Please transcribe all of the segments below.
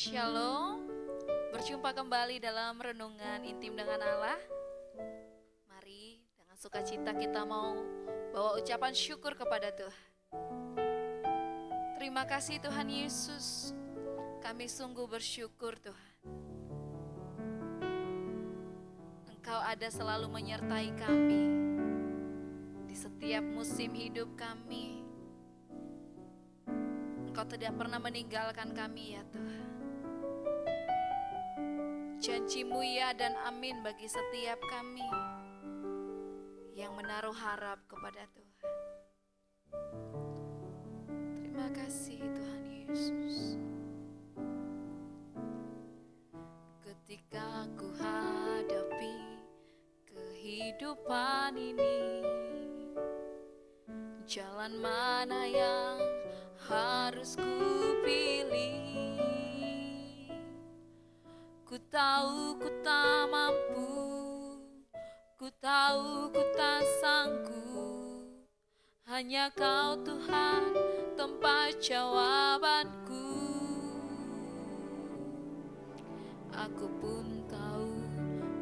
Shalom, berjumpa kembali dalam renungan intim dengan Allah. Mari dengan sukacita kita mau bawa ucapan syukur kepada Tuhan. Terima kasih Tuhan Yesus, kami sungguh bersyukur Tuhan. Engkau ada selalu menyertai kami di setiap musim hidup kami. Engkau tidak pernah meninggalkan kami ya Tuhan. Janji-Mu ya dan amin bagi setiap kami yang menaruh harap kepada Tuhan. Terima kasih Tuhan Yesus. Ketika ku hadapi kehidupan ini, jalan mana yang harus ku pilih? Ku tahu ku tak mampu, ku tahu ku tak sanggup. Hanya Kau Tuhan tempat jawabanku. Aku pun tahu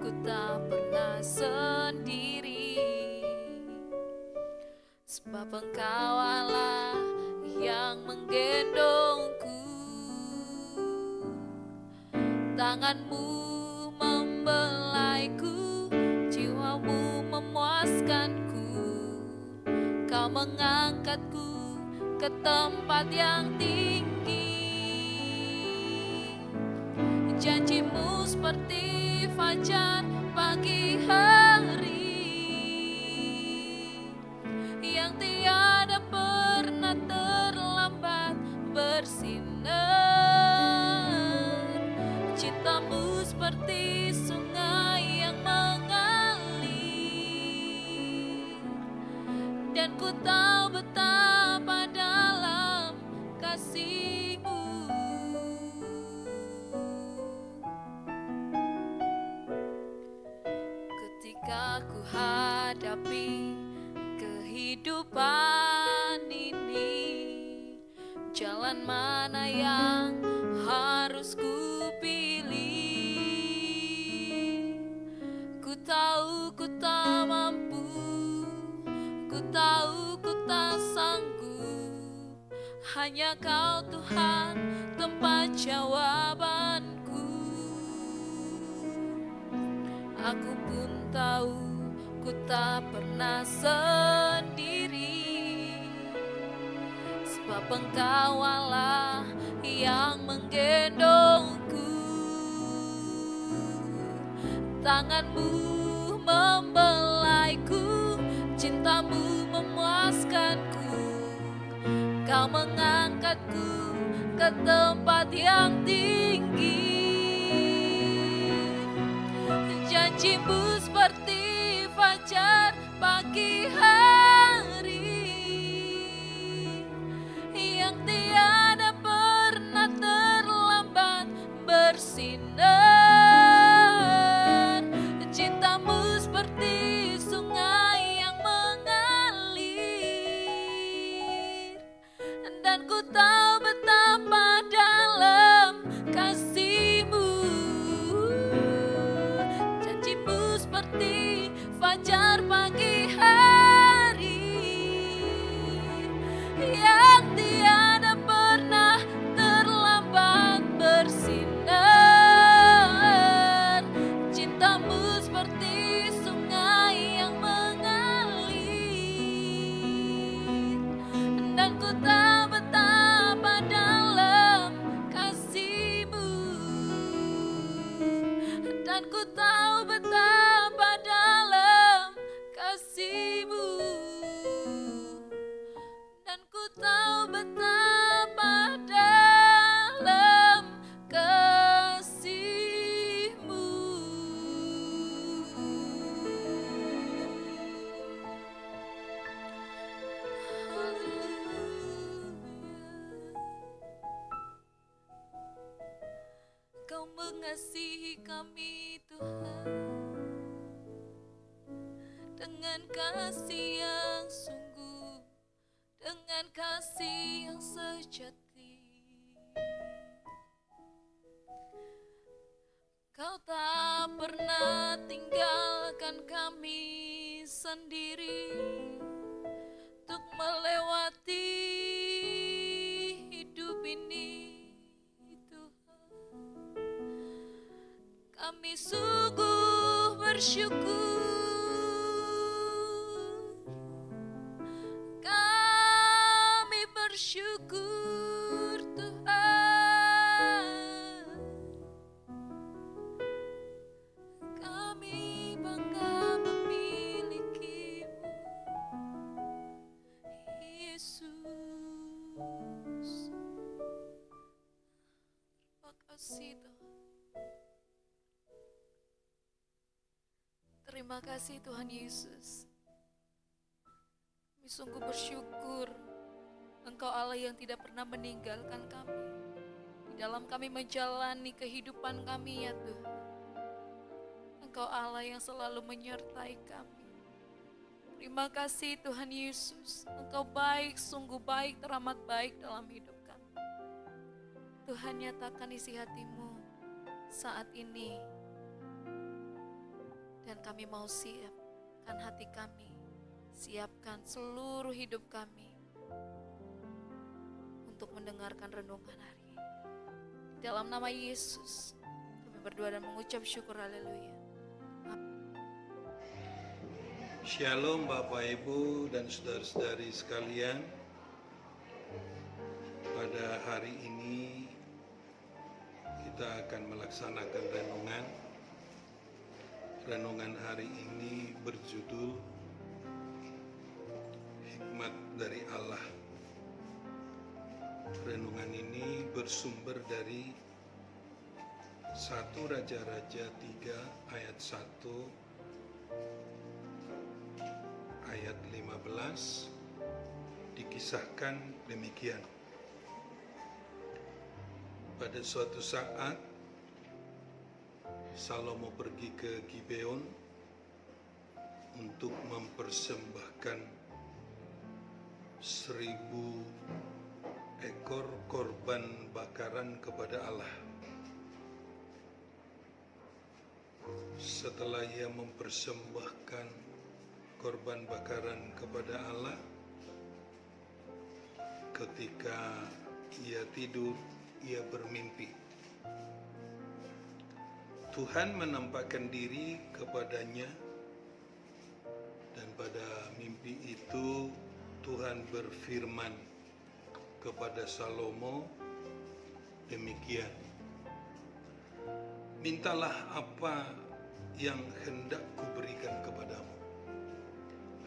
ku tak pernah sendiri, sebab Engkau Allah yang menggendongku. Tangan-Mu membelaiku, jiwa-Mu memuaskanku. Kau mengangkatku ke tempat yang tinggi. Janji-Mu seperti fajar pagi hari, yang tiada pernah terlambat bersinar. Cinta-Mu seperti sungai yang mengalir, dan ku tahu betapa dalam kasih-Mu. Ketika ku hadapi kehidupan ini, jalan mana yang harus ku pilih? Ku tahu ku tak mampu, ku tahu ku tak sanggup. Hanya Kau Tuhan tempat jawabanku. Aku pun tahu ku tak pernah sendiri, sebab Engkau Allah yang menggendongku. Tangan-Mu membelaiku, cinta-Mu memuaskanku. Kau mengangkatku ke tempat yang tinggi. Janji-Mu seperti fajar pagi hari, yang tiada pernah terlambat bersinar. Cinta-Mu seperti sungai yang mengalir, dan ku tahu betapa dalam kasih-Mu. Janji-Mu seperti fajar pagi hari, yang tiada pernah terlambat bersinar. Cinta-Mu seperti sungai yang mengalir, dan ku tahu betapa dalam kasih-Mu, dan ku tahu betapa dalam kasih-Mu, dan ku tahu betapa dalam kasih-Mu. Kau mengasihi kami Tuhan dengan kasih yang sungguh, dengan kasih yang sejati. Kau tak pernah tinggalkan kami sendiri untuk melewati hidup ini, Tuhan. Kami sungguh bersyukur, kami bersyukur Tuhan. Kami bangga memilikimu, Yesus. Terima kasih Tuhan. Terima kasih Tuhan Yesus. Kami sungguh bersyukur Engkau Allah yang tidak pernah meninggalkan kami di dalam kami menjalani kehidupan kami, ya Tuhan. Engkau Allah yang selalu menyertai kami. Terima kasih Tuhan Yesus. Engkau baik, sungguh baik, teramat baik dalam hidup kami. Tuhan, nyatakan isi hatimu saat ini. Dan kami mau siapkan hati kami, siapkan seluruh hidup kami untuk mendengarkan renungan hari ini. Dalam nama Yesus, kami berdoa dan mengucap syukur, haleluya. Shalom Bapak Ibu dan saudara-saudari sekalian. Pada hari ini kita akan melaksanakan renungan. Renungan hari ini berjudul Hikmat dari Allah. Renungan ini bersumber dari 1 Raja-Raja 3 ayat 1 ayat 15 dikisahkan demikian. Pada suatu saat Salomo pergi ke Gibeon untuk mempersembahkan 1000 ekor korban bakaran kepada Allah. Setelah ia mempersembahkan korban bakaran kepada Allah, ketika ia tidur, ia bermimpi. Tuhan menampakkan diri kepadanya, dan pada mimpi itu Tuhan berfirman kepada Salomo demikian, mintalah apa yang hendak kuberikan kepadamu.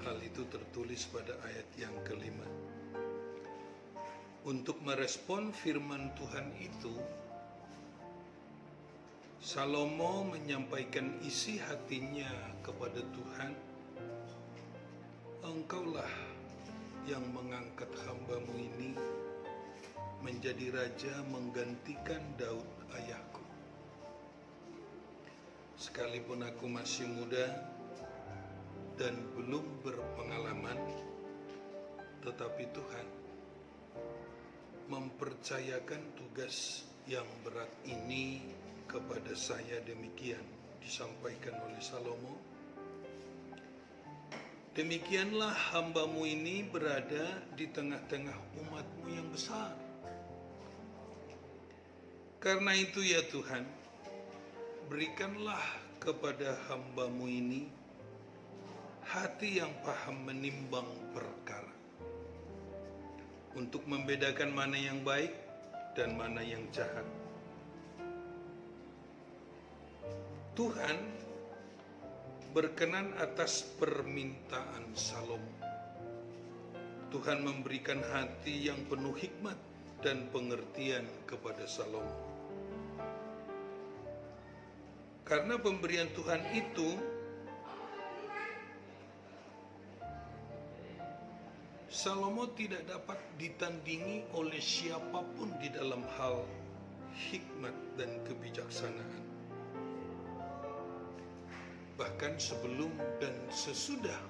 Hal itu tertulis pada ayat yang kelima. Untuk merespon firman Tuhan itu, Salomo menyampaikan isi hatinya kepada Tuhan. Engkaulah yang mengangkat hamba-Mu ini menjadi raja menggantikan Daud ayahku. Sekalipun aku masih muda dan belum berpengalaman, tetapi Tuhan mempercayakan tugas yang berat ini kepada saya. Demikian disampaikan oleh Salomo. Demikianlah hamba-Mu ini berada di tengah-tengah umat-Mu yang besar. Karena itu ya Tuhan, berikanlah kepada hamba-Mu ini hati yang paham menimbang perkara, untuk membedakan mana yang baik dan mana yang jahat. Tuhan berkenan atas permintaan Salomo. Tuhan memberikan hati yang penuh hikmat dan pengertian kepada Salomo. Karena pemberian Tuhan itu, Salomo tidak dapat ditandingi oleh siapapun di dalam hal hikmat dan kebijaksanaan. Bahkan sebelum dan sesudah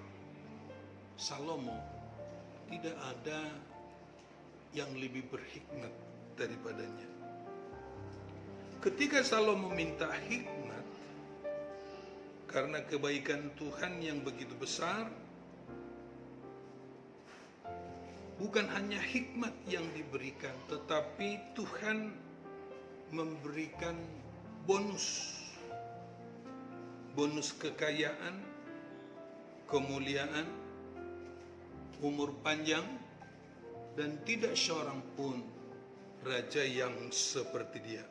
Salomo, tidak ada yang lebih berhikmat daripadanya. Ketika Salomo meminta hikmat, karena kebaikan Tuhan yang begitu besar, bukan hanya hikmat yang diberikan, tetapi Tuhan memberikan bonus kekayaan, kemuliaan, umur panjang, dan tidak seorang pun raja yang seperti dia.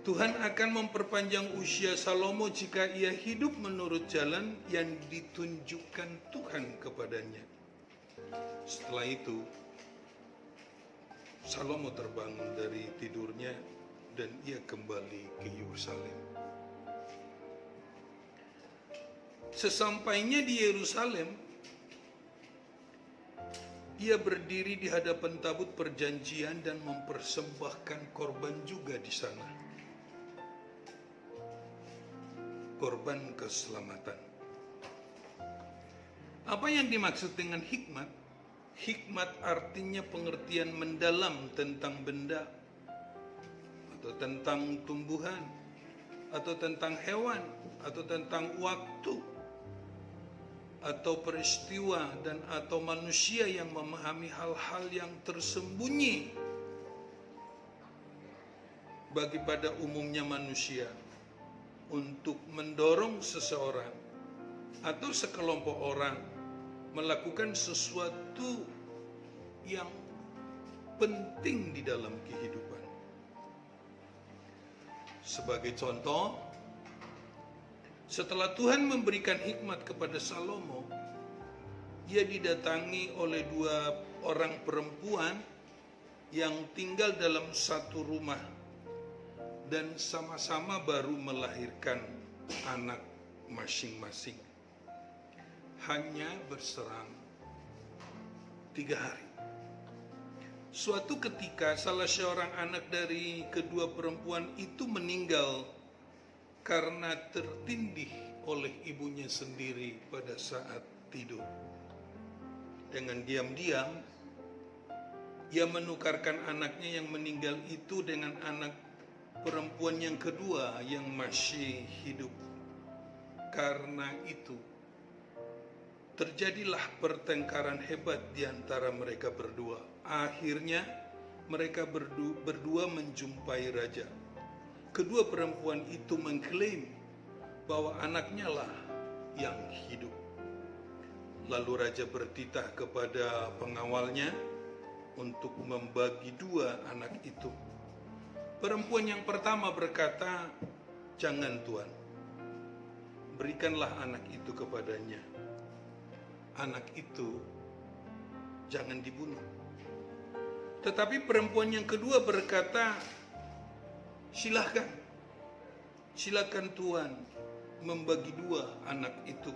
Tuhan akan memperpanjang usia Salomo jika ia hidup menurut jalan yang ditunjukkan Tuhan kepadanya. Setelah itu, Salomo terbangun dari tidurnya dan ia kembali ke Yerusalem. Sesampainya di Yerusalem, ia berdiri di hadapan tabut perjanjian dan mempersembahkan korban juga di sana. Korban keselamatan. Apa yang dimaksud dengan hikmat? Hikmat artinya pengertian mendalam tentang benda, atau tentang tumbuhan, atau tentang hewan, atau tentang waktu, atau peristiwa, dan atau manusia yang memahami hal-hal yang tersembunyi bagi pada umumnya manusia, untuk mendorong seseorang atau sekelompok orang melakukan sesuatu yang penting di dalam kehidupan. Sebagai contoh, setelah Tuhan memberikan hikmat kepada Salomo, ia didatangi oleh 2 orang perempuan yang tinggal dalam satu rumah dan sama-sama baru melahirkan anak masing-masing. Hanya berserang 3 hari. Suatu ketika salah seorang anak dari kedua perempuan itu meninggal karena tertindih oleh ibunya sendiri pada saat tidur. Dengan diam-diam, ia menukarkan anaknya yang meninggal itu dengan anak perempuan yang kedua yang masih hidup. Karena itu, terjadilah pertengkaran hebat di antara mereka berdua. Akhirnya, mereka berdua menjumpai raja. Kedua perempuan itu mengklaim bahwa anaknya lah yang hidup. Lalu raja bertitah kepada pengawalnya untuk membagi 2 anak itu. Perempuan yang pertama berkata, "Jangan Tuan, berikanlah anak itu kepadanya. Anak itu jangan dibunuh." Tetapi perempuan yang kedua berkata, Silakan Tuan membagi 2 anak itu."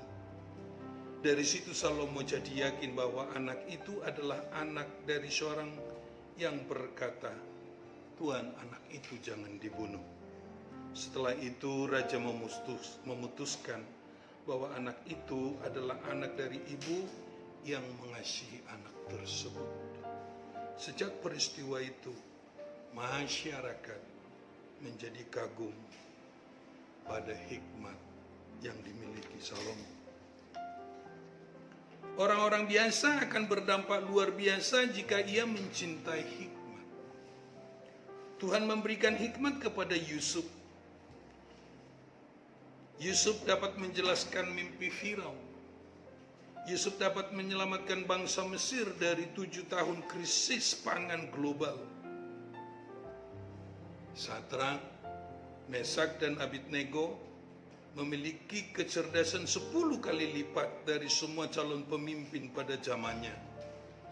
Dari situ Salomo jadi yakin bahwa anak itu adalah anak dari seorang yang berkata, "Tuan, anak itu jangan dibunuh." Setelah itu raja memutuskan bahwa anak itu adalah anak dari ibu yang mengasihi anak tersebut. Sejak peristiwa itu, masyarakat menjadi kagum pada hikmat yang dimiliki Salomo. Orang-orang biasa akan berdampak luar biasa jika ia mencintai hikmat. Tuhan memberikan hikmat kepada Yusuf. Yusuf dapat menjelaskan mimpi Firaun. Yusuf dapat menyelamatkan bangsa Mesir dari 7 tahun krisis pangan global. Sadrak, Mesak, dan Abednego memiliki kecerdasan 10 kali lipat dari semua calon pemimpin pada zamannya,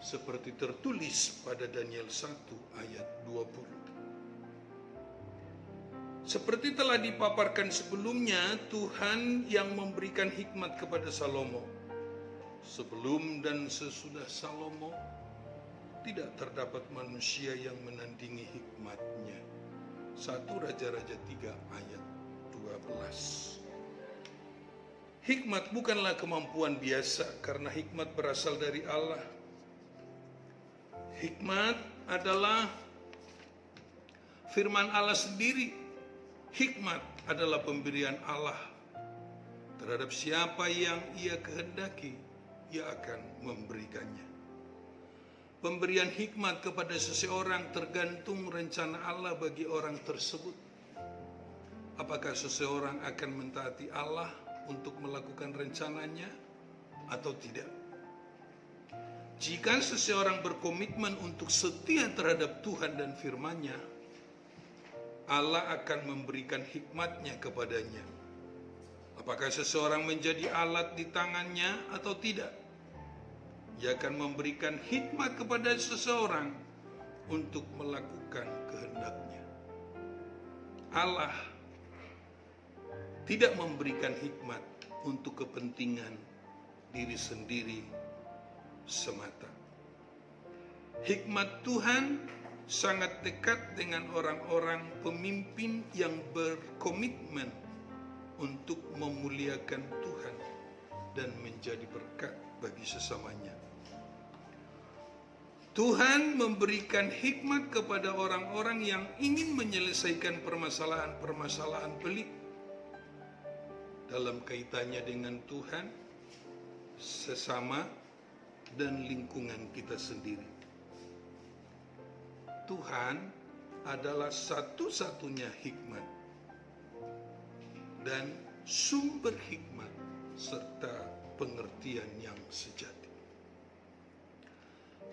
seperti tertulis pada Daniel 1 ayat 20. Seperti telah dipaparkan sebelumnya, Tuhan yang memberikan hikmat kepada Salomo. Sebelum dan sesudah Salomo, tidak terdapat manusia yang menandingi hikmatnya. 1 Raja-Raja 3 ayat 12. Hikmat bukanlah kemampuan biasa, karena hikmat berasal dari Allah. Hikmat adalah firman Allah sendiri, hikmat adalah pemberian Allah terhadap siapa yang Ia kehendaki, Ia akan memberikannya. Pemberian hikmat kepada seseorang tergantung rencana Allah bagi orang tersebut. Apakah seseorang akan mentaati Allah untuk melakukan rencananya atau tidak? Jika seseorang berkomitmen untuk setia terhadap Tuhan dan firman-Nya, Allah akan memberikan hikmat-Nya kepadanya. Apakah seseorang menjadi alat di tangan-Nya atau tidak? Ia akan memberikan hikmat kepada seseorang untuk melakukan kehendak-Nya. Allah tidak memberikan hikmat untuk kepentingan diri sendiri semata. Hikmat Tuhan sangat dekat dengan orang-orang pemimpin yang berkomitmen untuk memuliakan Tuhan dan menjadi berkat bagi sesamanya. Tuhan memberikan hikmat kepada orang-orang yang ingin menyelesaikan permasalahan-permasalahan pelik dalam kaitannya dengan Tuhan, sesama, dan lingkungan kita sendiri. Tuhan adalah satu-satunya hikmat dan sumber hikmat serta pengertian yang sejati.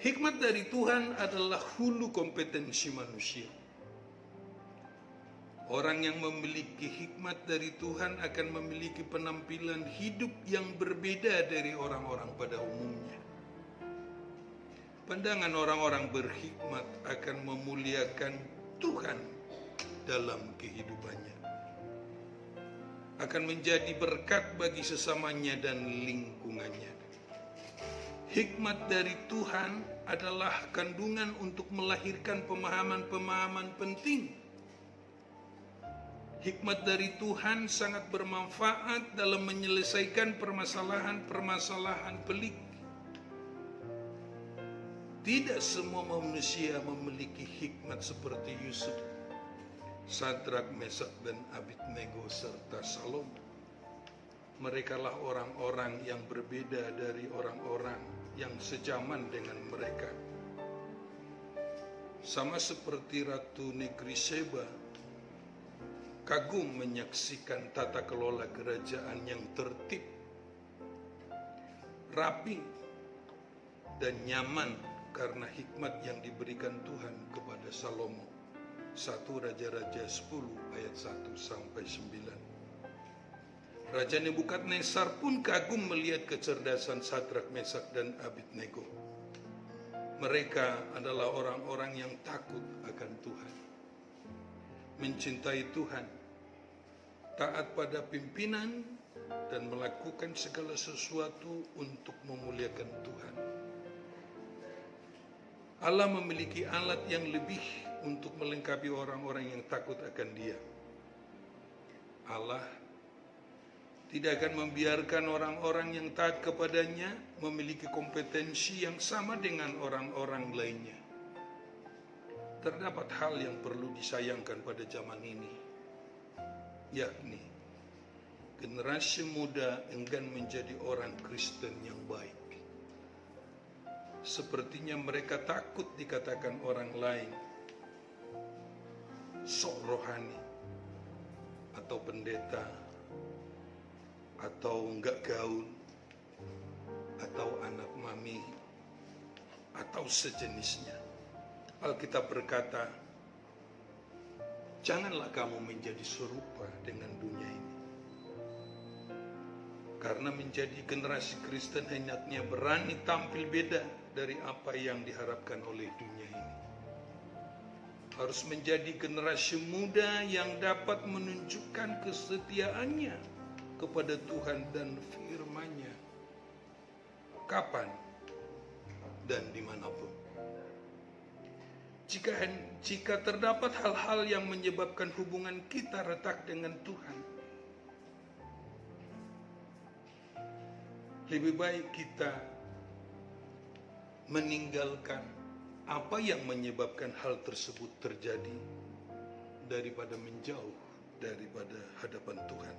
Hikmat dari Tuhan adalah hulu kompetensi manusia. Orang yang memiliki hikmat dari Tuhan akan memiliki penampilan hidup yang berbeda dari orang-orang pada umumnya. Pandangan orang-orang berhikmat akan memuliakan Tuhan dalam kehidupannya. Akan menjadi berkat bagi sesamanya dan lingkungannya. Hikmat dari Tuhan adalah kandungan untuk melahirkan pemahaman-pemahaman penting. Hikmat dari Tuhan sangat bermanfaat dalam menyelesaikan permasalahan-permasalahan pelik. Tidak semua manusia memiliki hikmat seperti Yusuf, Sadrak, Mesak, dan Abednego serta Salomo. Merekalah orang-orang yang berbeda dari orang-orang yang sejaman dengan mereka. Sama seperti Ratu Negeri Sheba, kagum menyaksikan tata kelola kerajaan yang tertib, rapi, dan nyaman karena hikmat yang diberikan Tuhan kepada Salomo. 1 Raja-Raja 10 ayat 1 sampai 9. Raja Nebukadnezar pun kagum melihat kecerdasan Sadrak, Mesak, dan Abednego. Mereka adalah orang-orang yang takut akan Tuhan, mencintai Tuhan, taat pada pimpinan, dan melakukan segala sesuatu untuk memuliakan Tuhan. Allah memiliki alat yang lebih untuk melengkapi orang-orang yang takut akan Dia. Allah tidak akan membiarkan orang-orang yang taat kepadanya memiliki kompetensi yang sama dengan orang-orang lainnya. Terdapat hal yang perlu disayangkan pada zaman ini, yakni generasi muda enggan menjadi orang Kristen yang baik. Sepertinya mereka takut dikatakan orang lain sok rohani atau pendeta, atau enggak gaul, atau anak mami, atau sejenisnya. Alkitab berkata, janganlah kamu menjadi serupa dengan dunia ini. Karena menjadi generasi Kristen hendaknya berani tampil beda dari apa yang diharapkan oleh dunia ini. Harus menjadi generasi muda yang dapat menunjukkan kesetiaannya kepada Tuhan dan firman-Nya, kapan dan dimanapun. Jika terdapat hal-hal yang menyebabkan hubungan kita retak dengan Tuhan, lebih baik kita meninggalkan apa yang menyebabkan hal tersebut terjadi daripada menjauh daripada hadapan Tuhan.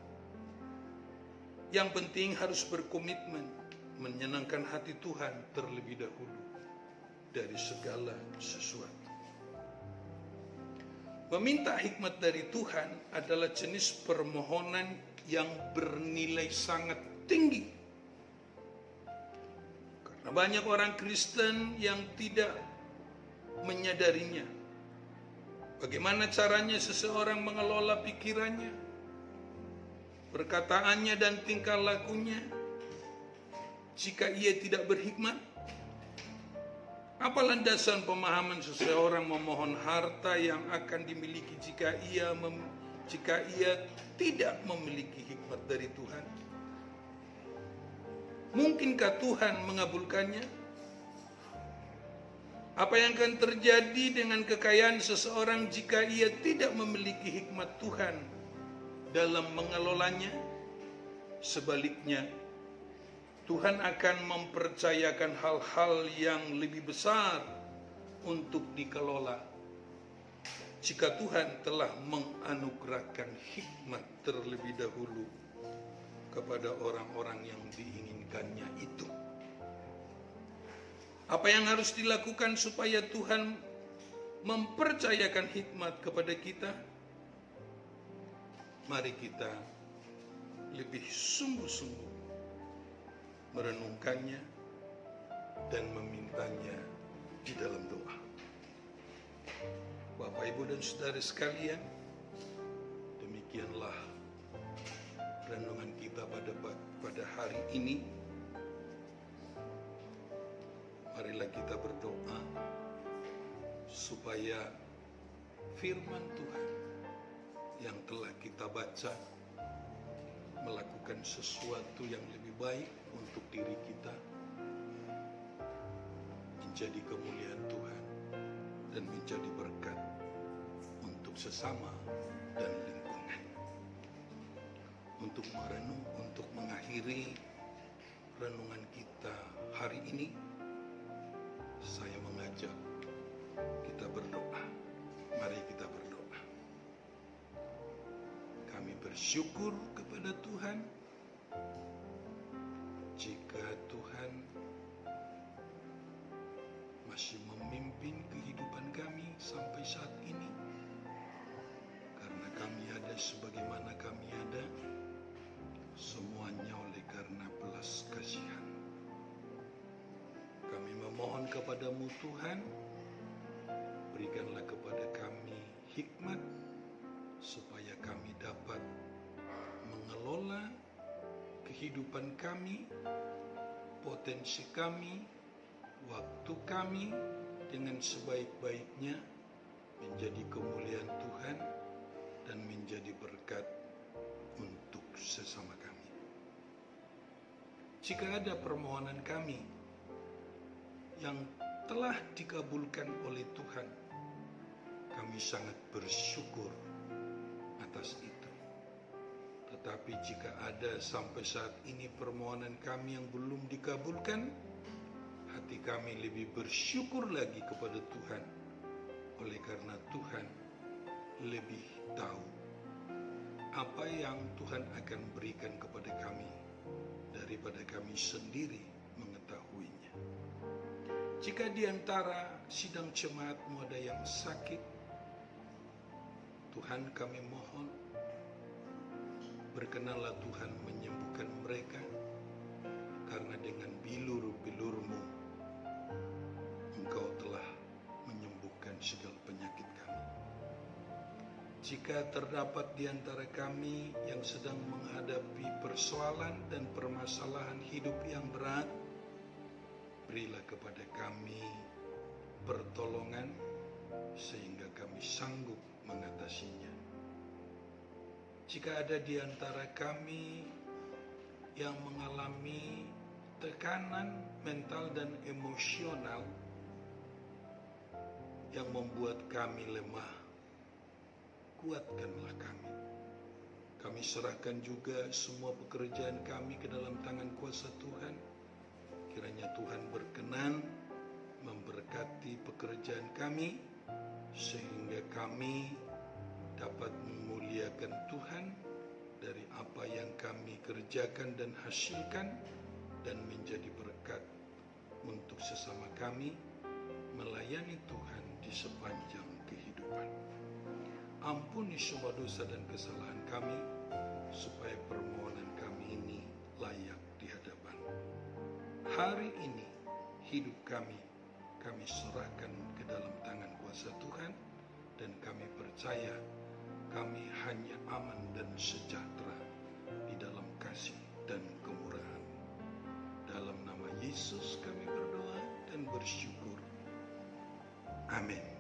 Yang penting harus berkomitmen menyenangkan hati Tuhan terlebih dahulu dari segala sesuatu. Meminta hikmat dari Tuhan adalah jenis permohonan yang bernilai sangat tinggi. Karena banyak orang Kristen yang tidak menyadarinya. Bagaimana caranya seseorang mengelola pikirannya, perkataannya dan tingkah lakunya jika ia tidak berhikmat? Apa landasan pemahaman seseorang memohon harta yang akan dimiliki jika ia tidak memiliki hikmat dari Tuhan? Mungkinkah Tuhan mengabulkannya? Apa yang akan terjadi dengan kekayaan seseorang jika ia tidak memiliki hikmat Tuhan dalam mengelolanya? Sebaliknya, Tuhan akan mempercayakan hal-hal yang lebih besar untuk dikelola jika Tuhan telah menganugerahkan hikmat terlebih dahulu kepada orang-orang yang diinginkannya itu. Apa yang harus dilakukan supaya Tuhan mempercayakan hikmat kepada kita? Mari kita lebih sungguh-sungguh merenungkannya dan memintanya di dalam doa. Bapak, Ibu, dan saudara sekalian, demikianlah renungan kita pada hari ini. Marilah kita berdoa supaya firman Tuhan yang telah kita baca melakukan sesuatu yang lebih baik untuk diri kita, menjadi kemuliaan Tuhan dan menjadi berkat untuk sesama dan lingkungan. Untuk merenung, untuk mengakhiri renungan kita hari ini, saya mengajak kita berdoa. Mari kita berdoa. Kami bersyukur kepada Tuhan jika Tuhan masih memimpin kehidupan kami sampai saat ini. Karena kami ada sebagaimana kami ada, semuanya oleh karena belas kasihan. Kami memohon kepadamu Tuhan, berikanlah kepada kami hikmat supaya kami dapat mengelola kehidupan kami, potensi kami, waktu kami dengan sebaik-baiknya menjadi kemuliaan Tuhan dan menjadi berkat untuk sesama kami. Jika ada permohonan kami yang telah dikabulkan oleh Tuhan, kami sangat bersyukur atas itu. Tetapi jika ada sampai saat ini permohonan kami yang belum dikabulkan, hati kami lebih bersyukur lagi kepada Tuhan, oleh karena Tuhan lebih tahu apa yang Tuhan akan berikan kepada kami daripada kami sendiri mengetahuinya. Jika di antara sidang jemaatmu ada yang sakit, Tuhan kami mohon, berkenanlah Tuhan menyembuhkan mereka, karena dengan bilur-bilur-Mu Engkau telah menyembuhkan segala penyakit kami. Jika terdapat di antara kami yang sedang menghadapi persoalan dan permasalahan hidup yang berat, berilah kepada kami pertolongan sehingga kami sanggup mengatasinya. Jika ada di antara kami yang mengalami tekanan mental dan emosional yang membuat kami lemah, kuatkanlah kami. Kami serahkan juga semua pekerjaan kami ke dalam tangan kuasa Tuhan. Kiranya Tuhan berkenan memberkati pekerjaan kami, sehingga kami dapat memuliakan Tuhan dari apa yang kami kerjakan dan hasilkan, dan menjadi berkat untuk sesama kami melayani Tuhan di sepanjang kehidupan. Ampuni semua dosa dan kesalahan kami, supaya permohonan kami ini layak di hadapan. Hari ini hidup kami serahkan ke dalam tangan kuasa Tuhan, dan kami percaya kami hanya aman dan sejahtera di dalam kasih dan kemurahan. Dalam nama Yesus kami berdoa dan bersyukur. Amin.